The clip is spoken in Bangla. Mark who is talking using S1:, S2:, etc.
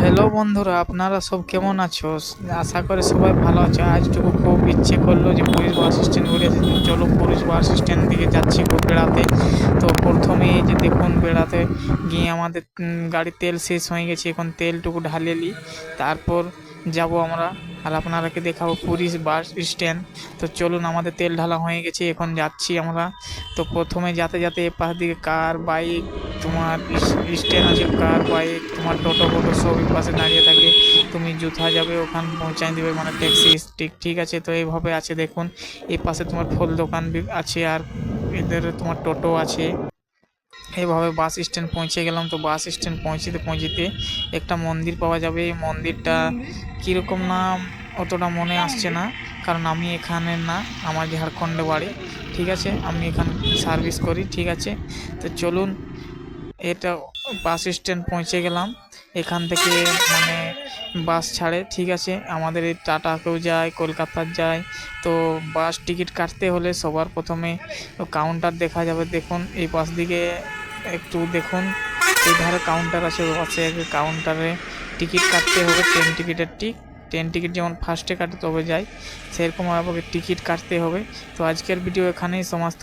S1: হ্যালো বন্ধুরা, আপনারা সব কেমন আছো? আশা করি সবাই ভালো আছো। আজটুকু খুব ইচ্ছে করলো যে পুলিশ বাস স্ট্যান্ড ঘুরেছে, চলো পুলিশ বাস স্ট্যান্ড দিকে যাচ্ছি বেড়াতে। তো প্রথমেই যে দেখুন, বেড়াতে গিয়ে আমাদের গাড়ির তেল শেষ হয়ে গেছে, এখন তেলটুকু ঢালিয়ে নিই, তারপর যাব আমরা। আর আপনারাকে দেখাবো পুলিশ বাস স্ট্যান্ড। তো চলুন, আমাদের তেল ঢালা হয়ে গেছে, এখন যাচ্ছি আমরা। তো প্রথমে যাতে যাতে এপাশ দিকে কার বাইক, তোমার স্ট্যান্ড আছে, কার বাইক, তোমার টোটো ফোটো সব এই পাশে দাঁড়িয়ে থাকে। তুমি যুথা যাবে ওখান পৌঁছায় দেবে, মানে ট্যাক্সি স্টিক, ঠিক আছে। তো এইভাবে আছে দেখুন, এই পাশে তোমার ফল দোকান আছে, আর এদের তোমার টোটো আছে। এইভাবে বাস স্ট্যান্ড পৌঁছে গেলাম। তো বাস স্ট্যান্ড পৌঁছিতে পৌঁছিতে একটা মন্দির পাওয়া যাবে। এই মন্দিরটা কীরকম নাম অতটা মনে আসছে না, কারণ আমি এখানের না, আমার ঝাড়খণ্ডে বাড়ি, ঠিক আছে। আমি এখানে সার্ভিস করি, ঠিক আছে। তো চলুন, এটা বাস স্ট্যান্ড পৌঁছে গেলাম। এখান থেকে মানে বাস ছাড়ে, ঠিক আছে, আমাদের এই টাটাকেও যায়, কলকাতার যায়। তো বাস টিকিট কাটতে হলে সবার প্রথমে কাউন্টার দেখা যাবে, দেখুন এই পাশ দিকে একটু দেখুন, এই ধারে কাউন্টার আছে, বাসে কাউন্টারে টিকিট কাটতে হবে। ট্রেন টিকিট যেমন ফার্স্টে কাটে তবে যায়, সেরকম আমাকে টিকিট কাটতে হবে। তো আজকের ভিডিও এখানেই সমাপ্ত।